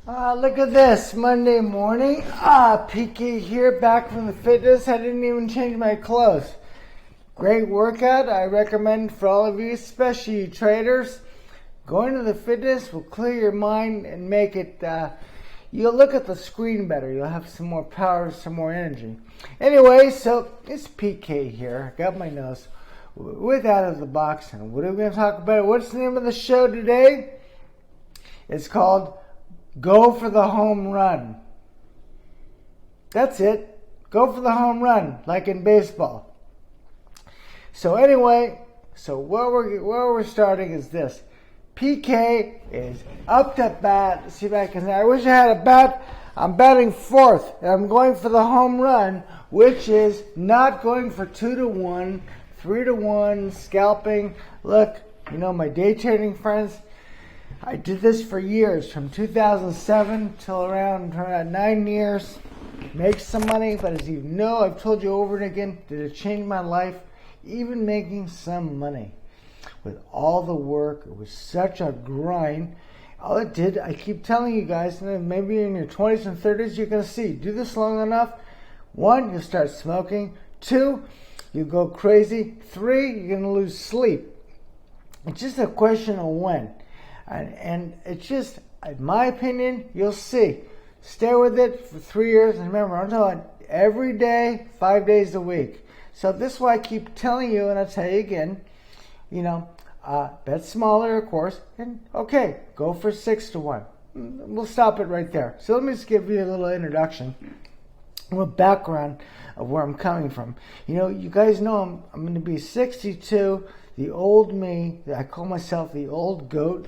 Look at this, Monday morning. PK here, back from the fitness. I didn't even change my clothes. Great workout. I recommend for all of you, especially you traders. Going to the fitness will clear your mind and make it, you'll look at the screen better. You'll have some more power, some more energy. Anyway, so it's PK here. I got my nose with out of the box. And what are we going to talk about? What's the name of the show today? It's called Go for the Home Run. That's it. Go for the home run, like in baseball. So anyway, where we're starting is this. PK is up to bat. Let's see if I can. I wish I had a bat. I'm batting fourth, and I'm going for the home run, which is not going for 2-1, 3-1, scalping. Look, my day trading friends, I did this for years, from 2007 till around 9 years. Make some money, but as you know, I've told you over and again, did it change my life? Even making some money. With all the work, it was such a grind. All it did, I keep telling you guys, maybe in your 20s and 30s, you're going to see. Do this long enough. 1, you'll start smoking. 2, you go crazy. 3, you're going to lose sleep. It's just a question of when. And it's just, in my opinion, you'll see. Stay with it for 3 years. And remember, I'm talking every day, 5 days a week. So this is why I keep telling you, and I'll tell you again, bet smaller, of course. And okay, go for 6-1. We'll stop it right there. So let me just give you a little introduction, a little background of where I'm coming from. You guys know I'm going to be 62, the old me. I call myself the old goat.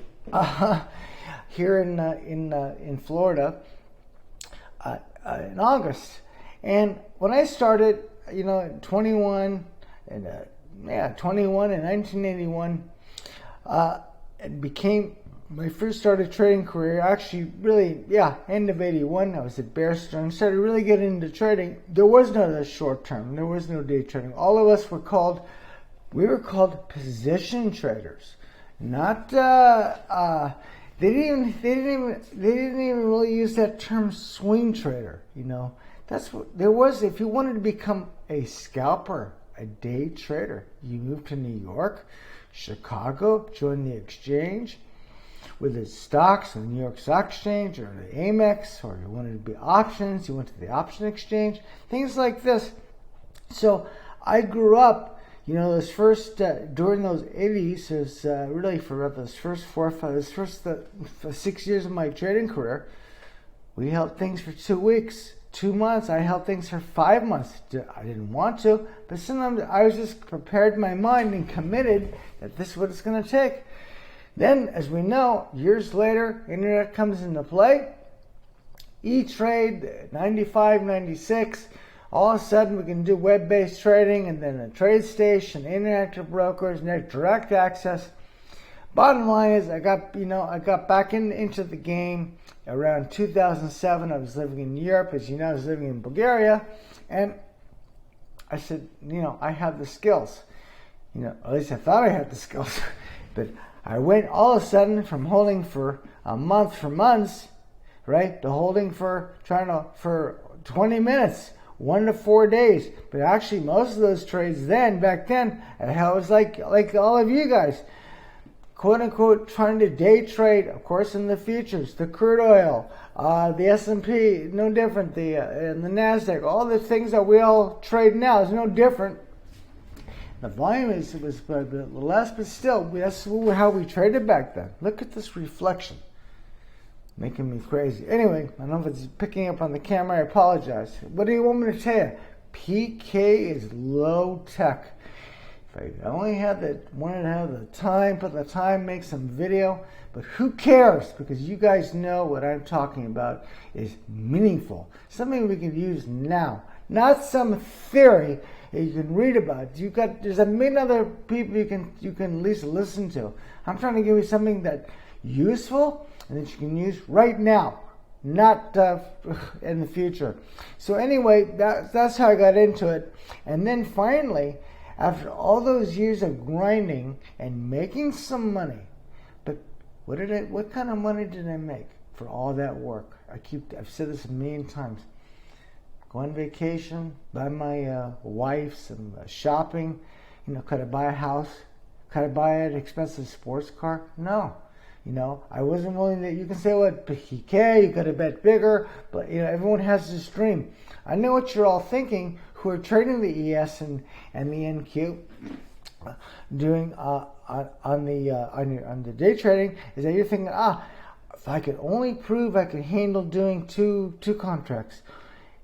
Here in Florida in August, and when I started, 21 in 1981, it became my first started trading career. Actually, really, end of '81. I was at Bear Stearns. Started really getting into trading. There was no short term. There was no day trading. All of us were called position traders. Not they didn't even really use that term swing trader. That's what there was. If you wanted to become a scalper, a day trader, you moved to New York, Chicago, joined the exchange, with its stocks, the New York Stock Exchange or the Amex, or you wanted to be options, you went to the option exchange, things like this. So I grew up. Those first, during those 80s, is really for those first 6 years of my trading career, we held things for 2 weeks, 2 months. I held things for 5 months. I didn't want to, but sometimes I was just prepared in my mind and committed that this is what it's going to take. Then, as we know, years later, internet comes into play. E-Trade, 95, 96. All of a sudden, we can do web-based trading, and then a trade station, interactive brokers, direct access. Bottom line is, I got back into the game around 2007. I was living in Europe, as you know, I was living in Bulgaria, and I said, I have the skills. At least I thought I had the skills, but I went all of a sudden from holding for a month for months, right, to holding for 20 minutes. 1 to 4 days. But actually, most of those trades back then, I was like all of you guys, quote unquote, trying to day trade, of course, in the futures, the crude oil, the S&P, no different, and the NASDAQ, all the things that we all trade now is no different. The volume was less, but still, that's how we traded back then. Look at this reflection. Making me crazy. Anyway, I don't know if it's picking up on the camera. I apologize. What do you want me to tell you? PK is low tech. If I only wanted to have the time, put the time, make some video. But who cares? Because you guys know what I'm talking about is meaningful. Something we can use now. Not some theory that you can read about. There's a million other people you can at least listen to. I'm trying to give you something that's useful and that you can use right now, not in the future. So anyway, that's how I got into it. And then finally, after all those years of grinding and making some money, but what kind of money did I make? after all that work. I've said this a million times. Go on vacation, buy my wife some shopping. Could I buy a house? Could I buy an expensive sports car? No. I wasn't willing to. You can say what PK, you could have bet bigger, but everyone has this dream. I know what you're all thinking who are trading the ES and the NQ doing on the day trading, is that you're thinking, if I could only prove I could handle doing two contracts,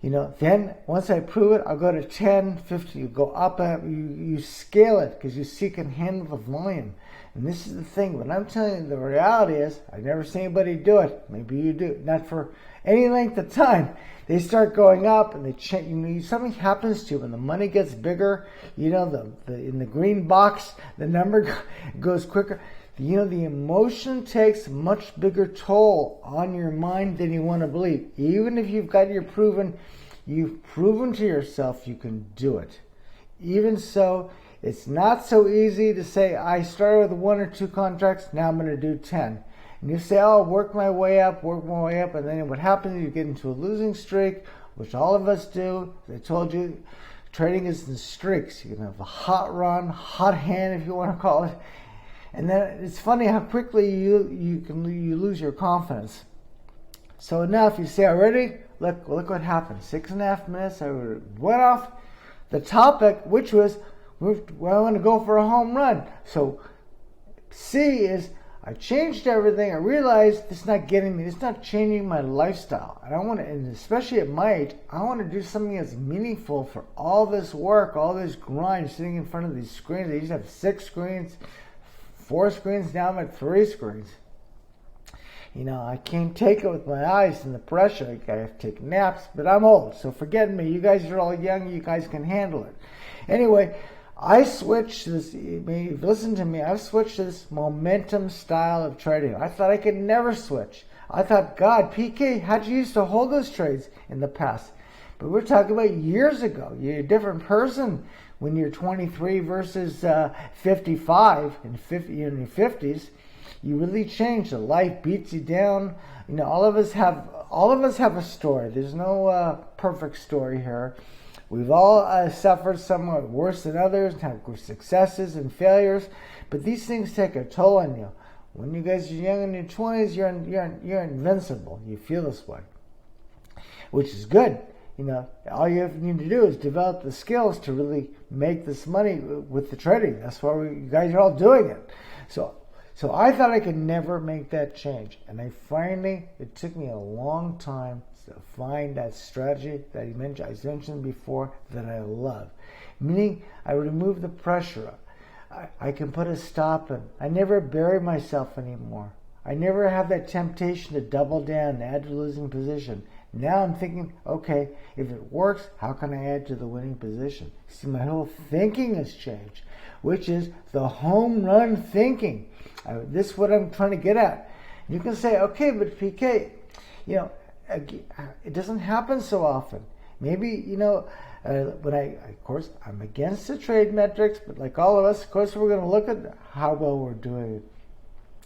then once I prove it, I'll go to 10, 50, you go up, you scale it because you see you can handle the volume. And this is the thing, but I'm telling you, the reality is, I've never seen anybody do it. Maybe you do, not for any length of time. They start going up and they change. Something happens to you when the money gets bigger. In the green box, the number goes quicker. The emotion takes a much bigger toll on your mind than you want to believe. Even if you've proven to yourself you can do it. Even so, it's not so easy to say, I started with 1 or 2 contracts, now I'm going to do 10. And you say, work my way up, and then what happens is you get into a losing streak, which all of us do. As I told you, trading is in streaks. You can have a hot run, hot hand if you want to call it. And then it's funny how quickly you lose your confidence. So now if you say, already, look what happened. 6.5 minutes, I went off the topic, which was, I want to go for a home run. So C is, I changed everything. I realized it's not changing my lifestyle. And I want to, and especially at my age, I want to do something that's meaningful for all this work, all this grind, sitting in front of these screens. I used to have 6 screens, 4 screens, now I'm at 3 screens. I can't take it with my eyes and the pressure. I have to take naps, but I'm old, so forget me. You guys are all young, you guys can handle it. Anyway, I switched to this, listen to me, I've switched to this momentum style of trading. I thought I could never switch. I thought, God, PK, how'd you used to hold those trades in the past? But we're talking about years ago. You're a different person when you're 23 versus 55 and 50, in your 50s. You really change. The life beats you down. All of us have a story. There's no perfect story here. We've all suffered somewhat worse than others, have successes and failures, but these things take a toll on you. When you guys are young in your 20s, you're invincible. You feel this way, which is good. All you need to do is develop the skills to really make this money with the trading. That's why you guys are all doing it. So I thought I could never make that change. And it took me a long time to find that strategy that I mentioned before that I love. Meaning, I remove the pressure. I can put a stop in. I never bury myself anymore. I never have that temptation to double down and add to the losing position. Now I'm thinking, okay, if it works, how can I add to the winning position? See, my whole thinking has changed, which is the home run thinking. This is what I'm trying to get at. You can say, okay, but PK, it doesn't happen so often. Maybe, of course, I'm against the trade metrics, but like all of us, of course, we're going to look at how well we're doing.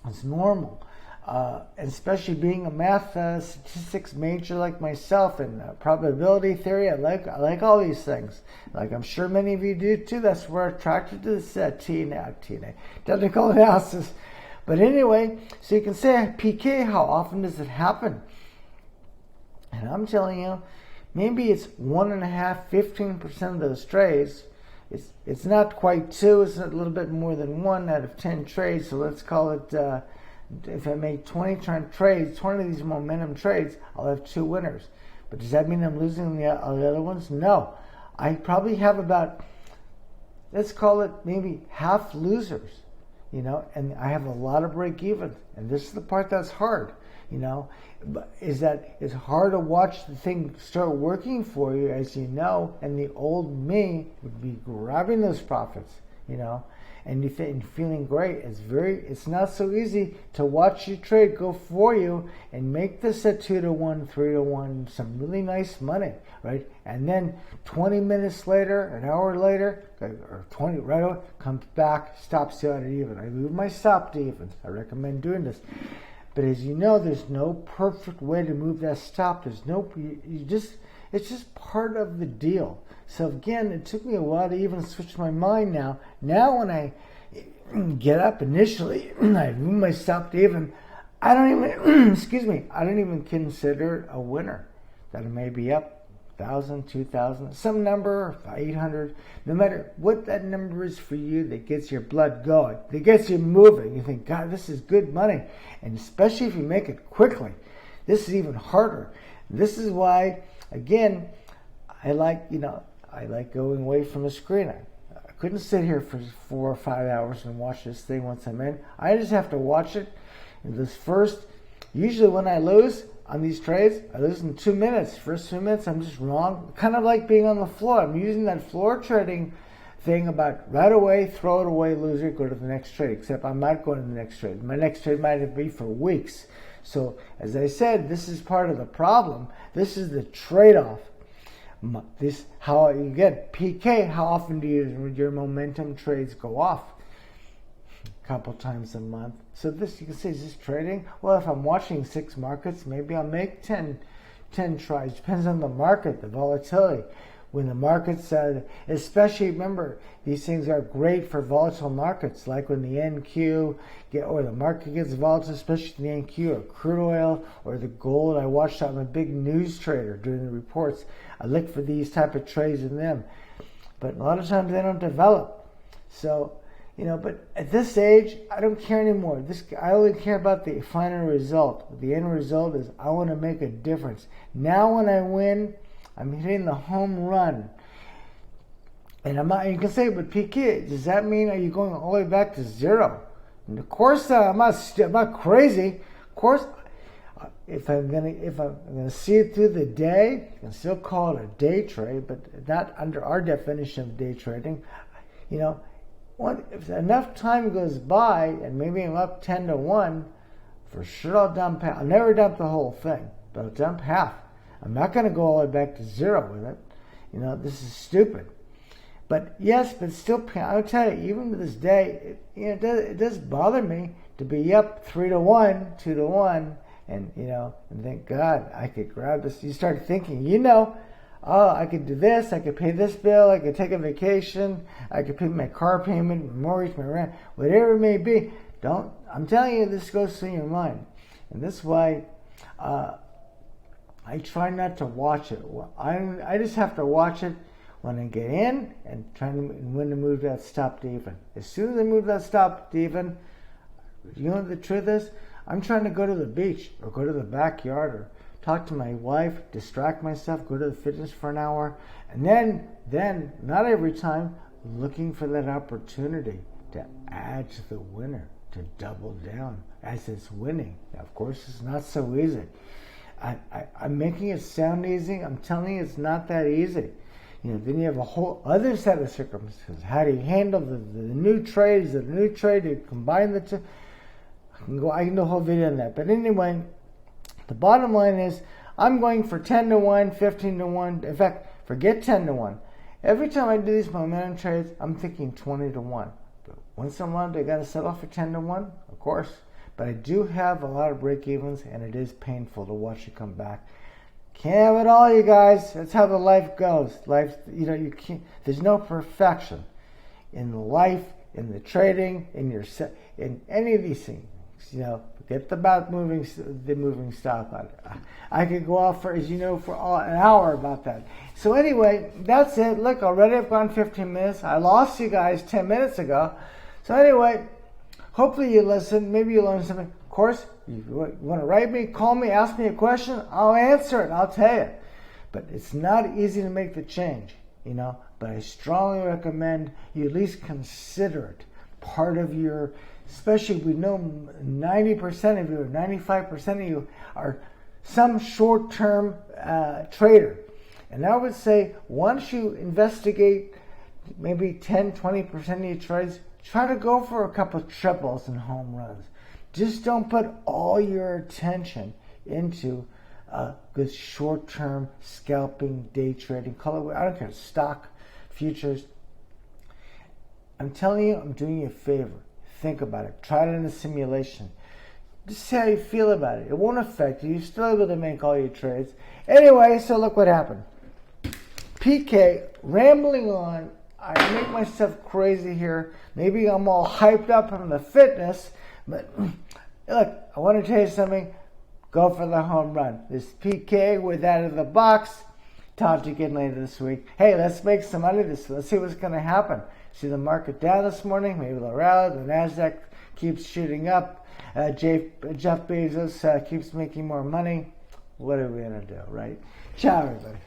It's normal. And especially being a math statistics major like myself and probability theory, I like all these things. Like I'm sure many of you do too. That's where I'm attracted to this TNA, technical analysis. But anyway, so you can say, PK, how often does it happen? And I'm telling you, maybe it's 1.5, 15% of those trades. It's not quite 2. It's a little bit more than 1 out of 10 trades. So let's call it. If I make 20 trades, 20 of these momentum trades, I'll have 2 winners. But does that mean I'm losing the other ones? No. I probably have about, let's call it maybe half losers, and I have a lot of break-evens. And this is the part that's hard, is that it's hard to watch the thing start working for you, as you know, and the old me would be grabbing those profits, and you're feeling great. It's not so easy to watch your trade go for you and make this at 2-1, 3-1, some really nice money, right? And then 20 minutes later, an hour later, or 20 right away, comes back, stops you at even. I move my stop to even. I recommend doing this. But as you know, there's no perfect way to move that stop. There's no, it's just part of the deal. So again, it took me a while to even switch my mind now. Now when I get up initially, I move my stop to even, I don't even, excuse me, I don't even consider it a winner. That it may be up 1,000, 2,000, some number, 800, no matter what that number is for you, that gets your blood going, that gets you moving. You think, God, this is good money. And especially if you make it quickly, this is even harder. This is why, again, I like going away from the screen. I couldn't sit here for 4 or 5 hours and watch this thing once I'm in. I just have to watch it. And this first, usually when I lose on these trades, I lose in 2 minutes. First 2 minutes, I'm just wrong. Kind of like being on the floor. I'm using that floor trading thing about right away, throw it away, lose it, go to the next trade. Except I'm not going to the next trade. My next trade might be for weeks. So, as I said, this is part of the problem. This is the trade-off. This how you get PK. How often do your momentum trades go off? A couple times a month. So this, you can say, is this trading? Well, if I'm watching 6 markets, maybe I'll make 10 tries. Depends on the market, the volatility. When the markets, especially, remember, these things are great for volatile markets, like when the NQ or the market gets volatile, especially the NQ or crude oil or the gold. I watched out. I'm a big news trader during the reports. I look for these type of trades in them. But a lot of times they don't develop. So, but at this age, I don't care anymore. I only care about the final result. The end result is I want to make a difference. Now when I win, I'm hitting the home run. And you can say, but PK, does that mean are you going all the way back to zero? And of course, I'm not crazy. Of course, if I'm gonna see it through the day, I can still call it a day trade, but not under our definition of day trading. If enough time goes by and maybe I'm up 10-1, for sure I'll dump half. I'll never dump the whole thing, but I'll dump half. I'm not going to go all the way back to zero with it. This is stupid. But yes, but still, I'll tell you, even to this day, it does bother me to be up 3-1, 2-1, and thank God I could grab this. You start thinking, I could do this, I could pay this bill, I could take a vacation, I could pay my car payment, my mortgage, my rent, whatever it may be. I'm telling you, this goes through your mind. And this is why I try not to watch it. I just have to watch it when I get in and when to move that stop to even. As soon as I move that stop to even, the truth is, I'm trying to go to the beach or go to the backyard or talk to my wife, distract myself, go to the fitness for an hour, and then not every time, looking for that opportunity to add to the winner, to double down as it's winning. Now, of course, it's not so easy. I'm making it sound easy. I'm telling you, it's not that easy. Then you have a whole other set of circumstances. How do you handle the new trades, you combine the two? I can do a whole video on that. But anyway, the bottom line is I'm going for 10-1, 15-1. In fact, forget 10-1. Every time I do these momentum trades, I'm thinking 20-1. But once in a while, I got to settle for 10-1, of course. But I do have a lot of break-evens, and it is painful to watch it come back. Can't have it all, you guys. That's how the life goes. Life, you can't. There's no perfection in the life, in the trading, in any of these things. Forget about the moving stop. I could go off for an hour about that. So anyway, that's it. Look, already I've gone 15 minutes. I lost you guys 10 minutes ago. So anyway, hopefully you listen. Maybe you learn something. Of course, you want to write me, call me, ask me a question. I'll answer it. I'll tell you. But it's not easy to make the change, But I strongly recommend you at least consider it part of your. Especially we know 90% of you or 95% of you are some short-term trader. And I would say once you investigate maybe 10, 20% of your trades, try to go for a couple of triples and home runs. Just don't put all your attention into good short-term scalping, day trading, color. I don't care, stock, futures. I'm telling you, I'm doing you a favor. Think about it. Try it in a simulation. Just see how you feel about it. It won't affect you. You're still able to make all your trades. Anyway, so look what happened. PK, rambling on. I make myself crazy here. Maybe I'm all hyped up from the fitness, but look, I want to tell you something. Go for the home run. This PK with out of the box. Talk to you again later this week. Hey, let's make some money this week. Let's see what's going to happen. See the market down this morning. Maybe they'll rally. The NASDAQ keeps shooting up. Jeff Bezos keeps making more money. What are we going to do, right? Ciao, everybody.